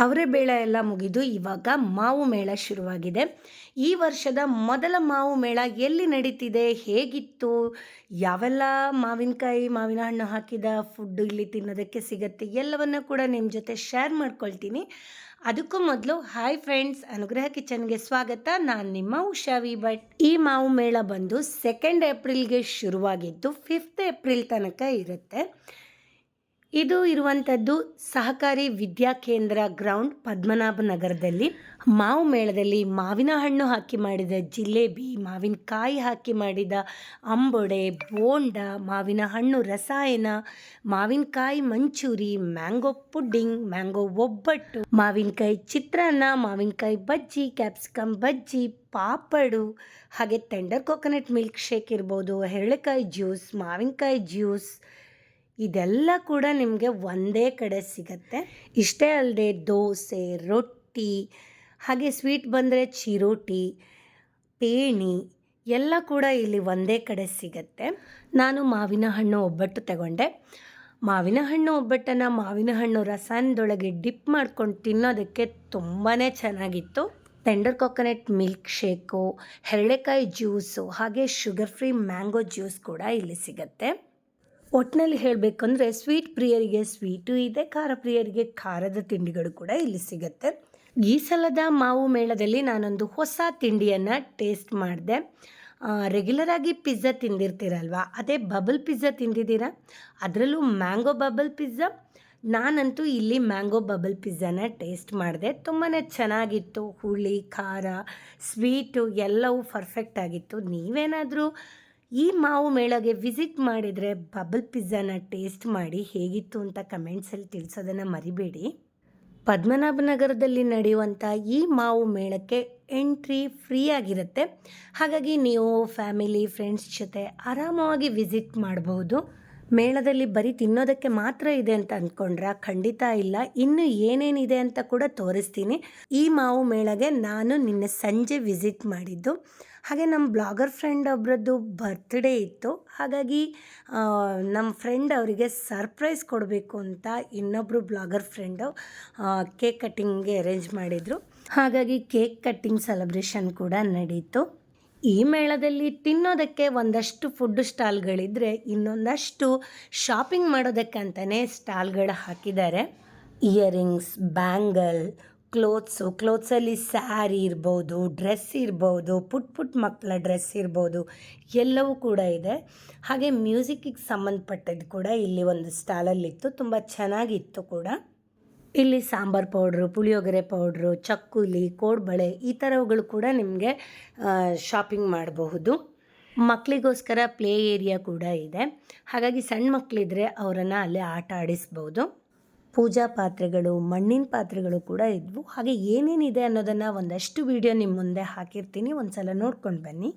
ಅವರೆ ಬೇಳೆ ಎಲ್ಲ ಮುಗಿದು ಇವಾಗ ಮಾವು ಮೇಳ ಶುರುವಾಗಿದೆ. ಈ ವರ್ಷದ ಮೊದಲ ಮಾವು ಮೇಳ ಎಲ್ಲಿ ನಡೀತಿದೆ? ಹೇಗಿತ್ತು? ಯಾವೆಲ್ಲ ಮಾವಿನಕಾಯಿ, ಮಾವಿನ ಹಣ್ಣು ಹಾಕಿದ ಫುಡ್ ಇಲ್ಲಿ ತಿನ್ನೋದಕ್ಕೆ ಸಿಗತ್ತೆ? ಎಲ್ಲವನ್ನ ಕೂಡ ನಿಮ್ಮ ಜೊತೆ ಶೇರ್ ಮಾಡ್ಕೊಳ್ತೀನಿ. ಅದಕ್ಕೂ ಮೊದಲು ಹಾಯ್ ಫ್ರೆಂಡ್ಸ್, ಅನುಗ್ರಹ ಕಿಚನ್‌ಗೆ ಸ್ವಾಗತ. ನಾನು ನಿಮ್ಮ ಉಷಾ ವಿ ಭಟ್. ಈ ಮಾವು ಮೇಳ ಬಂದು 2 ಏಪ್ರಿಲ್‌ಗೆ ಶುರುವಾಗಿದ್ದು 5th ಏಪ್ರಿಲ್ ತನಕ ಇರುತ್ತೆ. ಇದು ಇರುವಂಥದ್ದು ಸಹಕಾರಿ ವಿದ್ಯಾ ಕೇಂದ್ರ ಗ್ರೌಂಡ್ ಪದ್ಮನಾಭನಗರದಲ್ಲಿ. ಮಾವು ಮೇಳದಲ್ಲಿ ಮಾವಿನ ಹಣ್ಣು ಹಾಕಿ ಮಾಡಿದ ಜಿಲೇಬಿ, ಮಾವಿನಕಾಯಿ ಹಾಕಿ ಮಾಡಿದ ಅಂಬೊಡೆ, ಬೋಂಡ, ಮಾವಿನ ಹಣ್ಣು ರಸಾಯನ, ಮಾವಿನಕಾಯಿ ಮಂಚೂರಿ, ಮ್ಯಾಂಗೋ ಪುಡ್ಡಿಂಗ್, ಮ್ಯಾಂಗೋ ಒಬ್ಬಟ್ಟು, ಮಾವಿನಕಾಯಿ ಚಿತ್ರಾನ್ನ, ಮಾವಿನಕಾಯಿ ಬಜ್ಜಿ, ಕ್ಯಾಪ್ಸಿಕಮ್ ಬಜ್ಜಿ, ಪಾಪಡು, ಹಾಗೆ ಟೆಂಡರ್ ಕೋಕೋನಟ್ ಮಿಲ್ಕ್ ಶೇಕ್ ಇರ್ಬೋದು, ಹೆರಳೆಕಾಯಿ ಜ್ಯೂಸ್, ಮಾವಿನಕಾಯಿ ಜ್ಯೂಸ್, ಇದೆಲ್ಲ ಕೂಡ ನಿಮಗೆ ಒಂದೇ ಕಡೆ ಸಿಗತ್ತೆ. ಇಷ್ಟೇ ಅಲ್ಲದೆ ದೋಸೆ, ರೊಟ್ಟಿ, ಹಾಗೆ ಸ್ವೀಟ್ ಬಂದರೆ ಚಿರೋಟಿ, ಪೇಣಿ ಎಲ್ಲ ಕೂಡ ಇಲ್ಲಿ ಒಂದೇ ಕಡೆ ಸಿಗತ್ತೆ. ನಾನು ಮಾವಿನ ಹಣ್ಣು ಒಬ್ಬಟ್ಟು ತಗೊಂಡೆ. ಮಾವಿನ ಹಣ್ಣು ಒಬ್ಬಟ್ಟನ್ನು ಮಾವಿನ ಹಣ್ಣು ರಸಾಯನದೊಳಗೆ ಡಿಪ್ ಮಾಡ್ಕೊಂಡು ತಿನ್ನೋದಕ್ಕೆ ತುಂಬಾ ಚೆನ್ನಾಗಿತ್ತು. ಟೆಂಡರ್ ಕೋಕೋನಟ್ ಮಿಲ್ಕ್ ಶೇಕು, ಹೆರಳೆಕಾಯಿ ಜ್ಯೂಸು, ಹಾಗೆ ಶುಗರ್ ಫ್ರೀ ಮ್ಯಾಂಗೋ ಜ್ಯೂಸ್ ಕೂಡ ಇಲ್ಲಿ ಸಿಗತ್ತೆ. ಒಟ್ಟಿನಲ್ಲಿ ಹೇಳಬೇಕಂದ್ರೆ ಸ್ವೀಟ್ ಪ್ರಿಯರಿಗೆ ಸ್ವೀಟು ಇದೆ, ಖಾರ ಪ್ರಿಯರಿಗೆ ಖಾರದ ತಿಂಡಿಗಳು ಕೂಡ ಇಲ್ಲಿ ಸಿಗುತ್ತೆ. ಈ ಸಲದ ಮಾವು ಮೇಳದಲ್ಲಿ ನಾನೊಂದು ಹೊಸ ತಿಂಡಿಯನ್ನು ಟೇಸ್ಟ್ ಮಾಡಿದೆ. ರೆಗ್ಯುಲರ್ ಆಗಿ ಪಿಜ್ಜಾ ತಿಂದಿರ್ತೀರಲ್ವ, ಅದೇ ಬಬಲ್ ಪಿಜ್ಜಾ ತಿಂದಿದ್ದೀರಾ? ಅದರಲ್ಲೂ ಮ್ಯಾಂಗೋ ಬಬಲ್ ಪಿಜ್ಜಾ. ನಾನಂತೂ ಇಲ್ಲಿ ಮ್ಯಾಂಗೋ ಬಬಲ್ ಪಿಜ್ಜಾನ ಟೇಸ್ಟ್ ಮಾಡಿದೆ. ತುಂಬಾ ಚೆನ್ನಾಗಿತ್ತು. ಹುಳಿ, ಖಾರ, ಸ್ವೀಟು ಎಲ್ಲವೂ ಪರ್ಫೆಕ್ಟ್ ಆಗಿತ್ತು. ನೀವೇನಾದರೂ ಈ ಮಾವು ಮೇಳಗೆ ವಿಸಿಟ್ ಮಾಡಿದರೆ ಬಬಲ್ ಪಿಜ್ಜಾನ ಟೇಸ್ಟ್ ಮಾಡಿ ಹೇಗಿತ್ತು ಅಂತ ಕಮೆಂಟ್ಸಲ್ಲಿ ತಿಳಿಸೋದನ್ನು ಮರಿಬೇಡಿ. ಪದ್ಮನಾಭನಗರದಲ್ಲಿ ನಡೆಯುವಂಥ ಈ ಮಾವು ಮೇಳಕ್ಕೆ ಎಂಟ್ರಿ ಫ್ರೀ ಆಗಿರುತ್ತೆ. ಹಾಗಾಗಿ ನೀವು ಫ್ಯಾಮಿಲಿ, ಫ್ರೆಂಡ್ಸ್ ಜೊತೆ ಆರಾಮವಾಗಿ ವಿಸಿಟ್ ಮಾಡಬಹುದು. ಮೇಳದಲ್ಲಿ ಬರೀ ತಿನ್ನೋದಕ್ಕೆ ಮಾತ್ರ ಇದೆ ಅಂತ ಅಂದ್ಕೊಂಡ್ರೆ ಖಂಡಿತ ಇಲ್ಲ. ಇನ್ನು ಏನೇನಿದೆ ಅಂತ ಕೂಡ ತೋರಿಸ್ತೀನಿ. ಈ ಮಾವು ಮೇಳಗೆ ನಾನು ನಿನ್ನೆ ಸಂಜೆ ವಿಸಿಟ್ ಮಾಡಿದ್ದು. ಹಾಗೆ ನಮ್ಮ ಬ್ಲಾಗರ್ ಫ್ರೆಂಡ್ ಒಬ್ಬರದ್ದು ಬರ್ತ್ಡೇ ಇತ್ತು. ಹಾಗಾಗಿ ನಮ್ಮ ಫ್ರೆಂಡ್ ಅವರಿಗೆ ಸರ್ಪ್ರೈಸ್ ಕೊಡಬೇಕು ಅಂತ ಇನ್ನೊಬ್ಬರು ಬ್ಲಾಗರ್ ಫ್ರೆಂಡು ಕೇಕ್ ಕಟ್ಟಿಂಗ್ಗೆ ಅರೇಂಜ್ ಮಾಡಿದರು. ಹಾಗಾಗಿ ಕೇಕ್ ಕಟ್ಟಿಂಗ್ ಸೆಲೆಬ್ರೇಷನ್ ಕೂಡ ನಡೀತು. ಈ ಮೇಳದಲ್ಲಿ ತಿನ್ನೋದಕ್ಕೆ ಒಂದಷ್ಟು ಫುಡ್ ಸ್ಟಾಲ್ಗಳಿದ್ದರೆ ಇನ್ನೊಂದಷ್ಟು ಶಾಪಿಂಗ್ ಮಾಡೋದಕ್ಕಂತಲೇ ಸ್ಟಾಲ್ಗಳು ಹಾಕಿದ್ದಾರೆ. ಇಯರಿಂಗ್ಸ್, ಬ್ಯಾಂಗಲ್, ಕ್ಲೋತ್ಸಲ್ಲಿ ಸ್ಯಾರಿ ಇರ್ಬೋದು, ಡ್ರೆಸ್ ಇರ್ಬೋದು, ಪುಟ್ಟ ಮಕ್ಕಳ ಡ್ರೆಸ್ ಇರ್ಬೋದು, ಎಲ್ಲವೂ ಕೂಡ ಇದೆ. ಹಾಗೆ ಮ್ಯೂಸಿಕ್ಕಿಗೆ ಸಂಬಂಧಪಟ್ಟದ್ದು ಕೂಡ ಇಲ್ಲಿ ಒಂದು ಸ್ಟಾಲಲ್ಲಿತ್ತು. ತುಂಬ ಚೆನ್ನಾಗಿತ್ತು ಕೂಡ. ಇಲ್ಲಿ ಸಾಂಬಾರು ಪೌಡ್ರು, ಪುಳಿಯೋಗರೆ ಪೌಡ್ರು, ಚಕ್ಕುಲಿ, ಕೋಡ್ಬಳೆ ಈ ಥರವುಗಳು ಕೂಡ ನಿಮಗೆ ಶಾಪಿಂಗ್ ಮಾಡಬಹುದು. ಮಕ್ಕಳಿಗೋಸ್ಕರ ಪ್ಲೇ ಏರಿಯಾ ಕೂಡ ಇದೆ. ಹಾಗಾಗಿ ಸಣ್ಣ ಮಕ್ಕಳಿದ್ರೆ ಅವರನ್ನು ಅಲ್ಲೇ ಆಟ ಆಡಿಸ್ಬೋದು. ಪೂಜಾ ಪಾತ್ರೆಗಳು, ಮಣ್ಣಿನ ಪಾತ್ರೆಗಳು ಕೂಡ ಇದ್ವು. ಹಾಗೆ ಏನೇನಿದೆ ಅನ್ನೋದನ್ನು ಒಂದಷ್ಟು ವಿಡಿಯೋ ನಿಮ್ಮ ಮುಂದೆ ಹಾಕಿರ್ತೀನಿ, ಒಂದು ಸಲ ನೋಡ್ಕೊಂಡು ಬನ್ನಿ.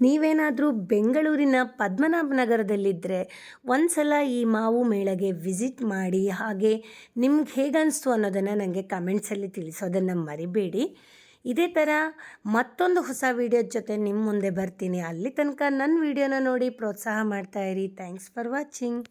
ನೀವೇನಾದರೂ ಬೆಂಗಳೂರಿನ ಪದ್ಮನಾಭನಗರದಲ್ಲಿದ್ದರೆ ಒಂದು ಸಲ ಈ ಮಾವು ಮೇಳಗೆ ವಿಸಿಟ್ ಮಾಡಿ, ಹಾಗೆ ನಿಮ್ಗೆ ಹೇಗನ್ನಿಸ್ತು ಅನ್ನೋದನ್ನು ನನಗೆ ಕಮೆಂಟ್ಸಲ್ಲಿ ತಿಳಿಸೋದನ್ನು ಮರಿಬೇಡಿ. ಇದೇ ಥರ ಮತ್ತೊಂದು ಹೊಸ ವಿಡಿಯೋದ ಜೊತೆ ನಿಮ್ಮ ಮುಂದೆ ಬರ್ತೀನಿ. ಅಲ್ಲಿ ತನಕ ನನ್ನ ವಿಡಿಯೋನ ನೋಡಿ ಪ್ರೋತ್ಸಾಹ ಮಾಡ್ತಾಯಿರಿ. Thanks for watching.